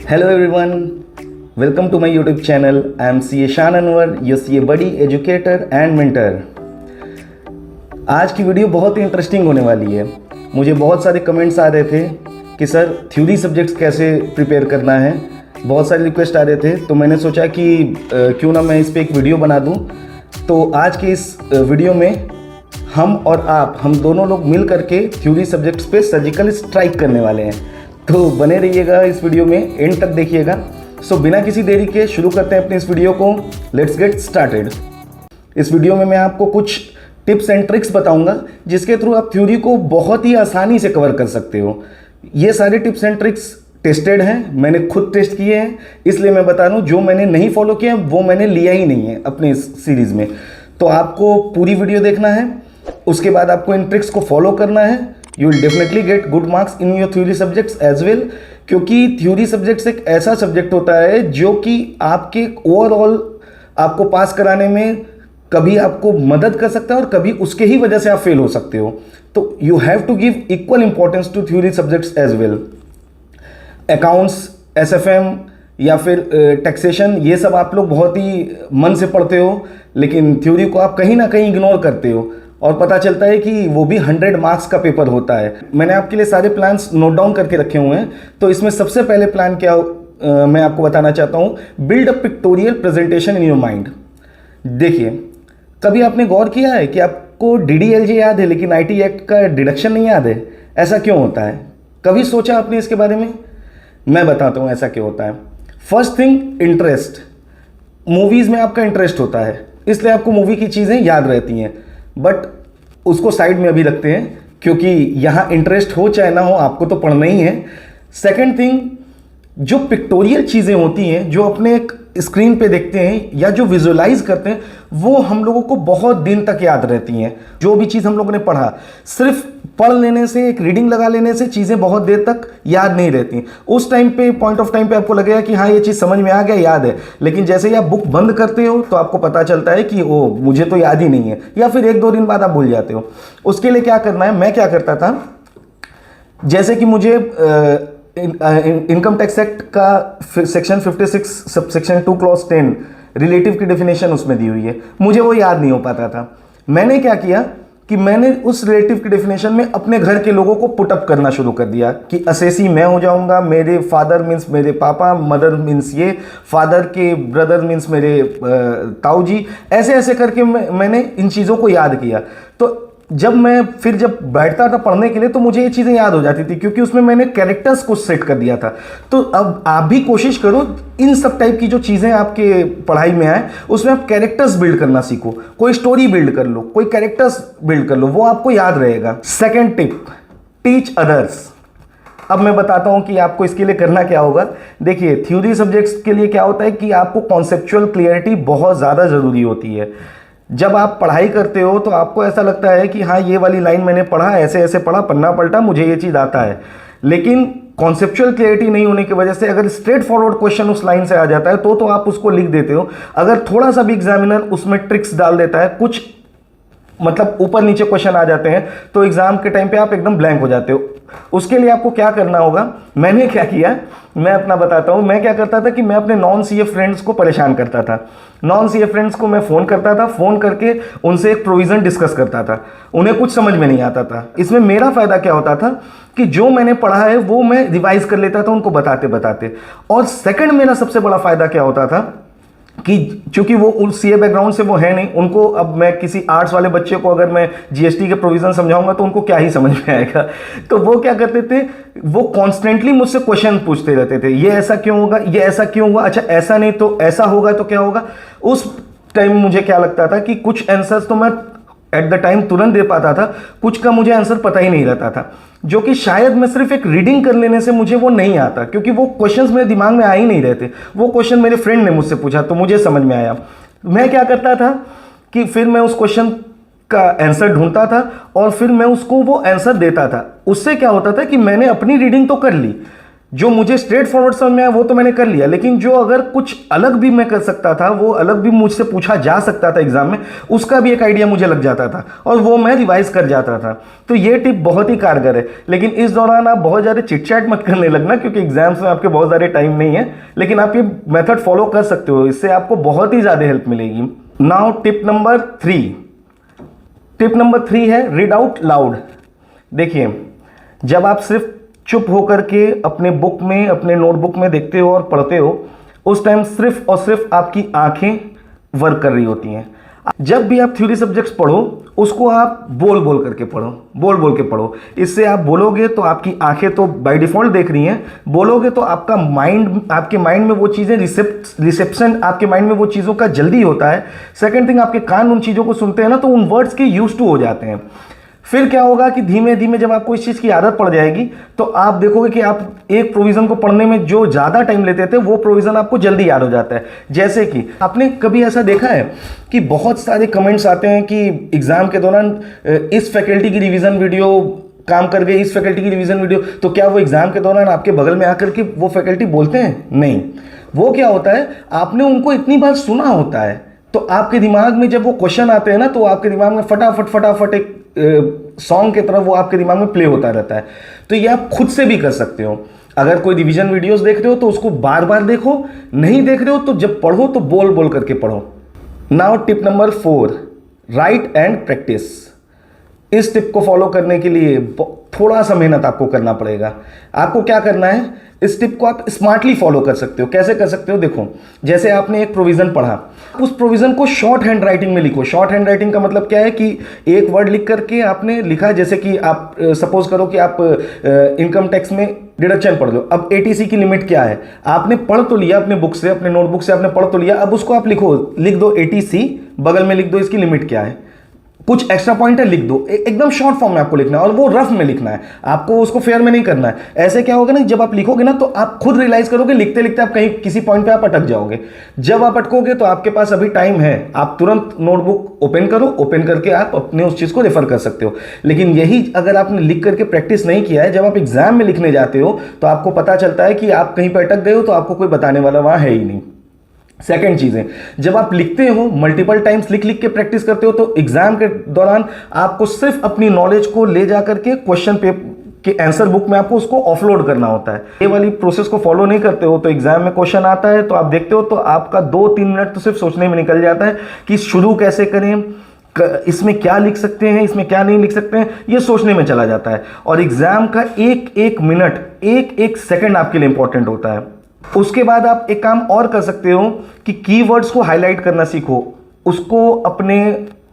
Hello everyone, welcome to my YouTube channel. I am CA Shan Anwar, your CA buddy, educator and mentor. आज की video बहुत ही interesting होने वाली है। मुझे बहुत सारे कमेंट्स आ रहे थे कि सर थ्योरी सब्जेक्ट्स कैसे प्रिपेयर करना है, बहुत सारे रिक्वेस्ट आ रहे थे, तो मैंने सोचा कि क्यों ना मैं इस पर एक वीडियो बना दूं। तो आज के इस वीडियो में हम और आप, हम दोनों लोग मिल करके थ्योरी सब्जेक्ट्स पे सर्जिकल स्ट्राइक करने वाले हैं। तो बने रहिएगा इस वीडियो में, एंड तक देखिएगा। सो बिना किसी देरी के शुरू करते हैं अपनी इस वीडियो को। Let's get started. इस वीडियो में मैं आपको कुछ टिप्स एंड ट्रिक्स बताऊंगा जिसके थ्रू आप थ्योरी को बहुत ही आसानी से कवर कर सकते हो। ये सारे टिप्स एंड ट्रिक्स टेस्टेड हैं, मैंने खुद टेस्ट किए हैं, इसलिए मैं बता रहा हूँ। जो मैंने नहीं फॉलो किया वो मैंने लिया ही नहीं है अपने इस सीरीज़ में। तो आपको पूरी वीडियो देखना है, उसके बाद आपको इन ट्रिक्स को फॉलो करना है। You will definitely get good marks in your theory subjects as well, क्योंकि थ्योरी सब्जेक्ट्स एक ऐसा सब्जेक्ट होता है जो कि आपके ओवरऑल आपको पास कराने में कभी आपको मदद कर सकता है और कभी उसके ही वजह से आप फेल हो सकते हो। तो you have to give equal importance to theory subjects as well. Accounts, SFM या फिर टैक्सेशन, ये सब आप लोग बहुत ही मन से पढ़ते हो, लेकिन थ्योरी को आप कहीं ना कहीं इग्नोर करते हो और पता चलता है कि वो भी 100 मार्क्स का पेपर होता है। मैंने आपके लिए सारे प्लान्स नोट डाउन करके रखे हुए हैं। तो इसमें सबसे पहले प्लान क्या मैं आपको बताना चाहता हूँ, build a pictorial presentation in your mind. देखिए, कभी आपने गौर किया है कि आपको डीडीएलजे याद है लेकिन आईटी एक्ट का डिडक्शन नहीं याद है? ऐसा क्यों होता है? कभी सोचा आपने इसके बारे में? मैं बताता हूँ ऐसा क्यों होता है। First thing, interest. मूवीज़ में आपका इंटरेस्ट होता है, इसलिए आपको मूवी की चीज़ें याद रहती हैं, बट उसको साइड में अभी रखते हैं क्योंकि यहाँ इंटरेस्ट हो चाहे ना हो आपको तो पढ़ना ही है। सेकंड थिंग, जो पिक्टोरियल चीज़ें होती हैं जो अपने एक स्क्रीन पे देखते हैं या जो विजुअलाइज करते हैं, वो हम लोगों को बहुत दिन तक याद रहती हैं। जो भी चीज़ हम लोगों ने पढ़ा, सिर्फ पढ़ लेने से, एक रीडिंग लगा लेने से चीज़ें बहुत देर तक याद नहीं रहती। उस टाइम पे, पॉइंट ऑफ टाइम पे आपको लगेगा कि हाँ ये चीज़ समझ में आ गया, याद है, लेकिन जैसे ही आप बुक बंद करते हो तो आपको पता चलता है कि ओ मुझे तो याद ही नहीं है, या फिर 1-2 दिन बाद आप भूल जाते हो। उसके लिए क्या करना है, मैं क्या करता था, जैसे कि मुझे इनकम टैक्स एक्ट का section 56 sub section 2 clause 10 relative की डेफिनेशन उसमें दी हुई है, मुझे वो याद नहीं हो पाता था। मैंने क्या किया कि मैंने उस रिलेटिव की डेफिनेशन में अपने घर के लोगों को पुटअप करना शुरू कर दिया कि असेसी मैं हो जाऊंगा, मेरे फादर मीन्स मेरे पापा, मदर मीन्स ये, फादर के ब्रदर मीन्स मेरे ताऊ जी, ऐसे ऐसे करके मैंने इन चीज़ों को याद किया। तो जब बैठता था पढ़ने के लिए तो मुझे ये चीज़ें याद हो जाती थी क्योंकि उसमें मैंने कैरेक्टर्स को सेट कर दिया था। तो अब आप भी कोशिश करो इन सब टाइप की जो चीज़ें आपके पढ़ाई में आए उसमें आप कैरेक्टर्स बिल्ड करना सीखो। कोई स्टोरी बिल्ड कर लो, कोई कैरेक्टर्स बिल्ड कर लो, वो आपको याद रहेगा। Second tip, teach others. अब मैं बताता हूं कि आपको इसके लिए करना क्या होगा। देखिए, थ्योरी सब्जेक्ट्स के लिए क्या होता है कि आपको कॉन्सेप्चुअल क्लियरिटी बहुत ज़्यादा ज़रूरी होती है। जब आप पढ़ाई करते हो तो आपको ऐसा लगता है कि हाँ ये वाली लाइन मैंने पढ़ा, ऐसे ऐसे पढ़ा, पन्ना पलटा, मुझे ये चीज़ आता है, लेकिन कॉन्सेप्चुअल क्लियरिटी नहीं होने की वजह से अगर स्ट्रेट फॉरवर्ड क्वेश्चन उस लाइन से आ जाता है तो आप उसको लिख देते हो। अगर थोड़ा सा भी एग्जामिनर उसमें ट्रिक्स डाल देता है, कुछ मतलब ऊपर नीचे क्वेश्चन आ जाते हैं, तो एग्जाम के टाइम पे आप एकदम ब्लैंक हो जाते हो। उसके लिए आपको क्या करना होगा, मैंने क्या किया, मैं अपना बताता हूँ। मैं क्या करता था कि मैं अपने नॉन सीए फ्रेंड्स को परेशान करता था। नॉन सीए फ्रेंड्स को मैं फ़ोन करता था, फ़ोन करके उनसे एक प्रोविज़न डिस्कस करता था। उन्हें कुछ समझ में नहीं आता था। इसमें मेरा फ़ायदा क्या होता था कि जो मैंने पढ़ा है वो मैं रिवाइज़ कर लेता था उनको बताते बताते। और सेकंड, मेरा सबसे बड़ा फ़ायदा क्या होता था कि चूंकि वो सीए बैकग्राउंड से वो है नहीं, उनको अब मैं किसी आर्ट्स वाले बच्चे को अगर मैं जीएसटी के प्रोविज़न समझाऊंगा तो उनको क्या ही समझ में आएगा। तो वो क्या करते थे, वो कॉन्स्टेंटली मुझसे क्वेश्चन पूछते रहते थे, ये ऐसा क्यों होगा, ये ऐसा क्यों हुआ, अच्छा ऐसा नहीं तो ऐसा होगा तो क्या होगा। उस टाइम मुझे क्या लगता था कि कुछ आंसर्स तो मैं एट द टाइम तुरंत दे पाता था, कुछ का मुझे आंसर पता ही नहीं रहता था, जो कि शायद मैं सिर्फ एक रीडिंग कर लेने से मुझे वो नहीं आता, क्योंकि वो क्वेश्चंस मेरे दिमाग में आ ही नहीं रहते। वो क्वेश्चन मेरे फ्रेंड ने मुझसे पूछा तो मुझे समझ में आया। मैं क्या करता था कि फिर मैं उस क्वेश्चन का आंसर ढूंढता था और फिर मैं उसको वो आंसर देता था। उससे क्या होता था कि मैंने अपनी रीडिंग तो कर ली, जो मुझे स्ट्रेट फॉरवर्ड समझ में आया वो तो मैंने कर लिया, लेकिन जो अगर कुछ अलग भी मैं कर सकता था, वो अलग भी मुझसे पूछा जा सकता था एग्जाम में, उसका भी एक आइडिया मुझे लग जाता था और वो मैं रिवाइज कर जाता था। तो ये टिप बहुत ही कारगर है। लेकिन इस दौरान आप बहुत ज़्यादा चिटचैट मत करने लगना, क्योंकि एग्जाम्स में आपके बहुत ज़्यादा टाइम नहीं है, लेकिन आप ये मेथड फॉलो कर सकते हो, इससे आपको बहुत ही ज़्यादा हेल्प मिलेगी। Now tip number 3। Tip number 3 है रीड आउट लाउड। देखिए, जब आप सिर्फ चुप होकर के अपने बुक में, अपने नोटबुक में देखते हो और पढ़ते हो, उस टाइम सिर्फ और सिर्फ आपकी आंखें वर्क कर रही होती हैं। जब भी आप थ्योरी सब्जेक्ट्स पढ़ो, उसको आप बोल बोल करके पढ़ो, बोल बोल के पढ़ो। इससे आप बोलोगे तो आपकी आंखें तो बाय डिफॉल्ट देख रही हैं, बोलोगे तो आपका माइंड, आपके माइंड में वो चीज़ें रिसेप्शन आपके माइंड में वो चीज़ों का जल्दी होता है। सेकंड थिंग, आपके कान उन चीज़ों को सुनते हैं ना, तो उन वर्ड्स के यूज टू हो जाते हैं। फिर क्या होगा कि धीमे धीमे जब आपको इस चीज़ की आदत पड़ जाएगी, तो आप देखोगे कि आप एक प्रोविज़न को पढ़ने में जो ज़्यादा टाइम लेते थे, वो प्रोविज़न आपको जल्दी याद हो जाता है। जैसे कि आपने कभी ऐसा देखा है कि बहुत सारे कमेंट्स आते हैं कि एग्ज़ाम के दौरान इस फैकल्टी की रिवीजन वीडियो काम कर गई, इस फैकल्टी की रिवीजन वीडियो, तो क्या वो एग्ज़ाम के दौरान आपके बगल में आकर के वो फैकल्टी बोलते हैं? नहीं। वो क्या होता है, आपने उनको इतनी बार सुना होता है, तो आपके दिमाग में जब वो क्वेश्चन आते हैं ना, तो आपके दिमाग में फटाफट फटाफट एक सॉन्ग की तरह वो आपके दिमाग में प्ले होता रहता है। तो ये आप खुद से भी कर सकते हो। अगर कोई रिवीजन वीडियोस देख रहे हो तो उसको बार बार देखो, नहीं देख रहे हो तो जब पढ़ो तो बोल बोल करके पढ़ो। Now tip number 4, right and practice. इस टिप को फॉलो करने के लिए थोड़ा सा मेहनत आपको करना पड़ेगा। आपको क्या करना है, इस टिप को आप स्मार्टली फॉलो कर सकते हो। कैसे कर सकते हो? देखो, जैसे आपने एक प्रोविजन पढ़ा, उस प्रोविजन को शॉर्ट हैंड राइटिंग में लिखो। शॉर्ट हैंड राइटिंग का मतलब क्या है कि एक वर्ड लिख करके आपने लिखा, जैसे कि आप सपोज करो कि आप इनकम टैक्स में डिडक्शन पढ़ लो। अब एटीसी की लिमिट क्या है, आपने पढ़ तो लिया अपने बुक से, अपने नोटबुक से आपने पढ़ तो लिया, अब उसको आप लिख दो एटीसी, बगल में लिख दो इसकी लिमिट क्या है, कुछ एक्स्ट्रा पॉइंटर लिख दो। एकदम शॉर्ट फॉर्म में आपको लिखना है और वो रफ में लिखना है, आपको उसको फेयर में नहीं करना है। ऐसे क्या होगा ना, जब आप लिखोगे ना तो आप खुद रियलाइज करोगे लिखते लिखते आप कहीं किसी पॉइंट पे आप अटक जाओगे। जब आप अटकोगे तो आपके पास अभी टाइम है, आप तुरंत नोटबुक ओपन करो, ओपन करके आप अपने उस चीज को रेफर कर सकते हो। लेकिन यही अगर आपने लिख करके प्रैक्टिस नहीं किया है, जब आप एग्जाम में लिखने जाते हो तो आपको पता चलता है कि आप कहीं पर अटक गए हो, तो आपको कोई बताने वाला वहां है ही नहीं। सेकेंड चीज़ है, जब आप लिखते हो, मल्टीपल टाइम्स लिख लिख के प्रैक्टिस करते हो, तो एग्जाम के दौरान आपको सिर्फ अपनी नॉलेज को ले जा करके क्वेश्चन पेपर के आंसर बुक में आपको उसको ऑफलोड करना होता है। ये वाली प्रोसेस को फॉलो नहीं करते हो तो एग्जाम में क्वेश्चन आता है तो आप देखते हो तो आपका 2-3 मिनट तो सिर्फ सोचने में निकल जाता है कि शुरू कैसे करें, इसमें क्या लिख सकते हैं, इसमें क्या नहीं लिख सकते हैं, ये सोचने में चला जाता है। और एग्जाम का एक एक मिनट, एक एक सेकंड आपके लिए इंपॉर्टेंट होता है। उसके बाद आप एक काम और कर सकते हो कि कीवर्ड्स को हाईलाइट करना सीखो, उसको अपने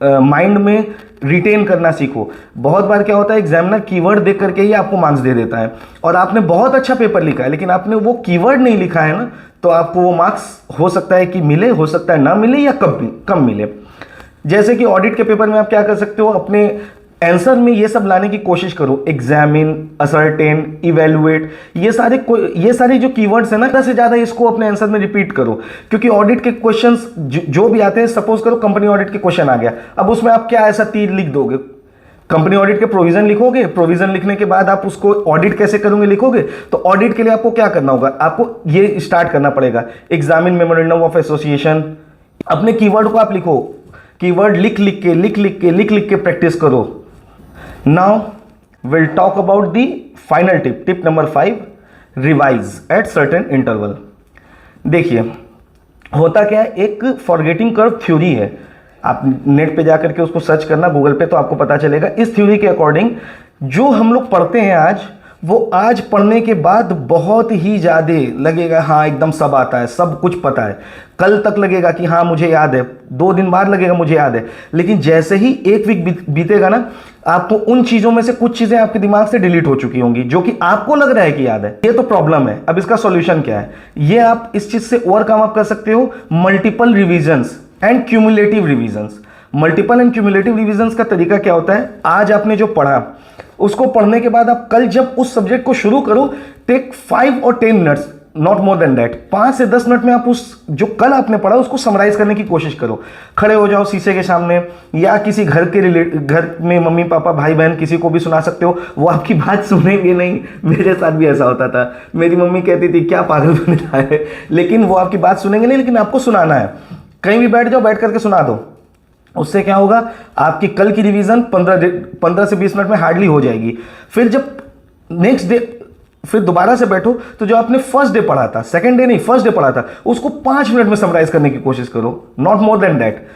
माइंड में रिटेन करना सीखो। बहुत बार क्या होता है, एग्जामिनर कीवर्ड देख करके ही आपको मार्क्स दे देता है और आपने बहुत अच्छा पेपर लिखा है लेकिन आपने वो कीवर्ड नहीं लिखा है ना, तो आपको वो मार्क्स हो सकता है कि मिले, हो सकता है ना मिले या कम मिले। जैसे कि ऑडिट के पेपर में आप क्या कर सकते हो, अपने आंसर में ये सब लाने की कोशिश करो, एग्जामिन, असर्टेन, इवेलुएट, ये सारे जो कीवर्ड्स है ना, ज़्यादा से ज़्यादा इसको अपने आंसर में रिपीट करो। क्योंकि ऑडिट के क्वेश्चंस जो भी आते हैं, सपोज करो कंपनी ऑडिट के क्वेश्चन आ गया, अब उसमें आप क्या ऐसा तीर लिख दोगे, कंपनी ऑडिट के प्रोविजन लिखोगे, प्रोविजन लिखने के बाद आप उसको ऑडिट कैसे करोगे लिखोगे, तो ऑडिट के लिए आपको क्या करना होगा, आपको ये स्टार्ट करना पड़ेगा, एग्जामिन मेमोरेंडम ऑफ एसोसिएशन। अपने कीवर्ड को आप लिखो, कीवर्ड लिख लिख के प्रैक्टिस करो। Now we'll talk about the final tip, tip number 5, revise at certain interval। देखिए होता क्या है, एक फॉरगेटिंग कर्व थ्योरी है, आप नेट पे जाकर के उसको सर्च करना गूगल पे तो आपको पता चलेगा। इस थ्योरी के अकॉर्डिंग जो हम लोग पढ़ते हैं आज, वो आज पढ़ने के बाद बहुत ही ज़्यादा लगेगा हाँ एकदम सब आता है, सब कुछ पता है। कल तक लगेगा कि हाँ मुझे याद है, 2 दिन बाद लगेगा मुझे याद है, लेकिन जैसे ही एक वीक बीतेगा ना, आपको उन चीज़ों में से कुछ चीज़ें आपके दिमाग से डिलीट हो चुकी होंगी जो कि आपको लग रहा है कि याद है। ये तो प्रॉब्लम है। अब इसका सॉल्यूशन क्या है, ये आप इस चीज़ से ओवरकम आप कर सकते हो, multiple revisions and cumulative revisions. Multiple and cumulative revisions का तरीका क्या होता है, आज आपने जो पढ़ा उसको पढ़ने के बाद आप कल जब उस सब्जेक्ट को शुरू करो, टेक 5 और 10 minutes, not more than that. 5 से 10 मिनट में आप उस जो कल आपने पढ़ा उसको समराइज करने की कोशिश करो। खड़े हो जाओ शीशे के सामने, या किसी घर में मम्मी पापा भाई बहन किसी को भी सुना सकते हो, वो आपकी बात सुनेंगे नहीं। मेरे साथ भी ऐसा होता था, मेरी मम्मी कहती थी क्या पागल बन रहा है, लेकिन वो आपकी बात सुनेंगे नहीं, लेकिन आपको सुनाना है। कहीं भी बैठ जाओ, बैठ करके सुना दो। उससे क्या होगा, आपकी कल की रिवीजन 15 से 20 मिनट में हार्डली हो जाएगी। फिर जब नेक्स्ट डे फिर दोबारा से बैठो तो जो आपने फर्स्ट डे पढ़ा था, सेकंड डे नहीं फर्स्ट डे पढ़ा था, उसको 5 मिनट में समराइज करने की कोशिश करो, नॉट मोर देन दैट।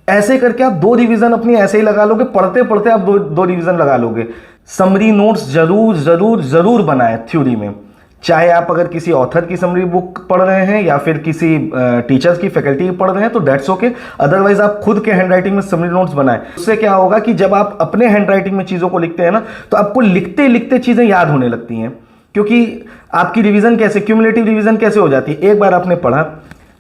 ऐसे करके आप 2 रिवीजन अपनी ऐसे ही लगा लोगे, पढ़ते पढ़ते आप दो रिवीजन लगा लोगे। समरी नोट्स जरूर जरूर जरूर बनाएं थ्योरी में, चाहे आप अगर किसी ऑथर की समरी बुक पढ़ रहे हैं या फिर किसी टीचर्स की फैकल्टी की पढ़ रहे हैं तो दैट्स ओके। अदरवाइज आप खुद के हैंड राइटिंग में समरी नोट्स बनाएं। उससे क्या होगा कि जब आप अपने हैंड राइटिंग में चीज़ों को लिखते हैं ना, तो आपको लिखते लिखते चीज़ें याद होने लगती हैं, क्योंकि आपकी रिवीजन कैसे, क्यूमुलेटिव रिवीजन कैसे हो जाती है। एक बार आपने पढ़ा,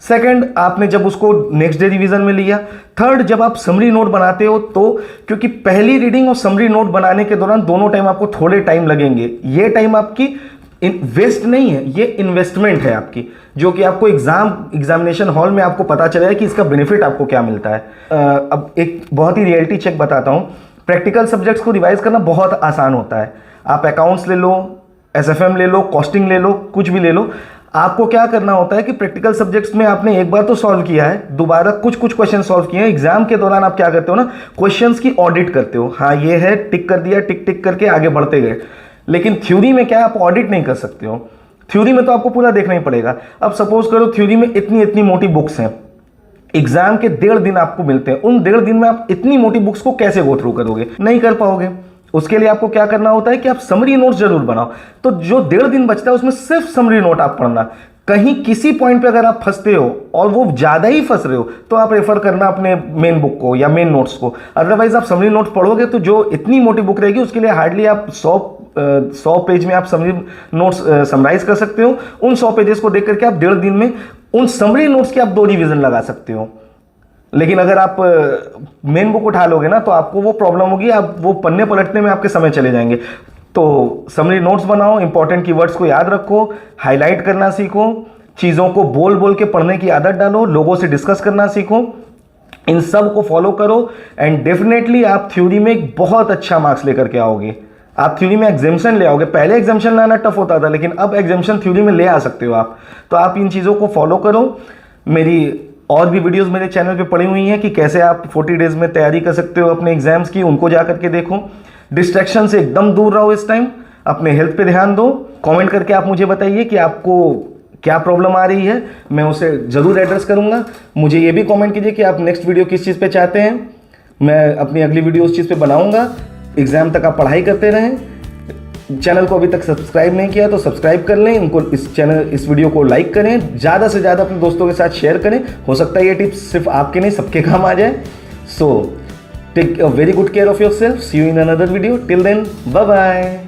सेकंड आपने जब उसको नेक्स्ट डे रिवीजन में लिया, थर्ड जब आप समरी नोट बनाते हो तो, क्योंकि पहली रीडिंग और समरी नोट बनाने के दौरान दोनों टाइम आपको थोड़े टाइम लगेंगे। ये टाइम आपकी वेस्ट नहीं है, ये इन्वेस्टमेंट है आपकी, जो कि आपको एग्जामिनेशन हॉल में आपको पता चलेगा कि इसका बेनिफिट आपको क्या मिलता है। अब एक बहुत ही रियलिटी चेक बताता हूँ। प्रैक्टिकल सब्जेक्ट्स को रिवाइज करना बहुत आसान होता है। आप अकाउंट्स ले लो, SFM ले लो, कॉस्टिंग ले लो, कुछ भी ले लो। आपको क्या करना होता है कि प्रैक्टिकल सब्जेक्ट्स में आपने एक बार तो सॉल्व किया है, दोबारा कुछ क्वेश्चन सॉल्व किए हैं। एग्जाम के दौरान आप क्या करते हो ना, क्वेश्चंस की ऑडिट करते हो। हाँ ये है, टिक कर दिया, टिक टिक करके आगे बढ़ते गए। लेकिन थ्योरी में क्या, आप ऑडिट नहीं कर सकते हो। थ्योरी में तो आपको पूरा देखना ही पड़ेगा। अब सपोज करो थ्योरी में इतनी इतनी मोटी बुक्स हैं, एग्जाम के 1.5 दिन आपको मिलते हैं, उन 1.5 दिन में आप इतनी मोटी बुक्स को कैसे गो थ्रू करोगे, नहीं कर पाओगे। उसके लिए आपको क्या करना होता है कि आप समरी नोट्स जरूर बनाओ। तो जो 1.5 दिन बचता है उसमें सिर्फ समरी नोट आप पढ़ना। कहीं किसी पॉइंट पे अगर आप फंसते हो और वो ज्यादा ही फंस रहे हो तो आप रेफर करना अपने मेन बुक को या मेन नोट्स को। अदरवाइज आप समरी नोट्स पढ़ोगे तो जो इतनी मोटी बुक रहेगी उसके लिए हार्डली आप 100 पेज में आप समरी नोट्स समराइज कर सकते हो। उन 100 पेजेस को देख करके आप 1.5 दिन में उन समरी नोट्स के आप 2 रिवीजन लगा सकते हो। लेकिन अगर आप मेन बुक उठा लोगे ना तो आपको वो प्रॉब्लम होगी, आप वो पन्ने पलटने में आपके समय चले जाएंगे। तो समरी नोट्स बनाओ, इंपॉर्टेंट कीवर्ड्स को याद रखो, हाईलाइट करना सीखो, चीज़ों को बोल बोल के पढ़ने की आदत डालो, लोगों से डिस्कस करना सीखो, इन सब को फॉलो करो एंड डेफिनेटली आप थ्योरी में एक बहुत अच्छा मार्क्स लेकर के आओगे। आप थ्योरी में एग्जाम्शन ले आओगे। पहले एग्जाम्शन लाना टफ होता था, लेकिन अब एग्जाम्शन थ्योरी में ले आ सकते हो आप। तो आप इन चीज़ों को फॉलो करो। मेरी और भी वीडियोस मेरे चैनल पे पड़ी हुई हैं कि कैसे आप 40 डेज में तैयारी कर सकते हो अपने एग्जाम्स की, उनको जा करके देखो। डिस्ट्रैक्शन से एकदम दूर रहो इस टाइम, अपने हेल्थ पे ध्यान दो। कमेंट करके आप मुझे बताइए कि आपको क्या प्रॉब्लम आ रही है, मैं उसे ज़रूर एड्रेस करूँगा। मुझे ये भी कमेंट कीजिए कि आप नेक्स्ट वीडियो किस चीज़ पे चाहते हैं, मैं अपनी अगली वीडियो उस चीज़ पे बनाऊँगा। एग्ज़ाम तक आप पढ़ाई करते रहें। चैनल को अभी तक सब्सक्राइब नहीं किया तो सब्सक्राइब कर लें, इनको इस वीडियो को लाइक करें, ज़्यादा से ज़्यादा अपने दोस्तों के साथ शेयर करें। हो सकता है ये टिप्स सिर्फ आपके नहीं सबके काम आ जाए। So take a very good care of yourself. See you in another video. Till then, bye bye.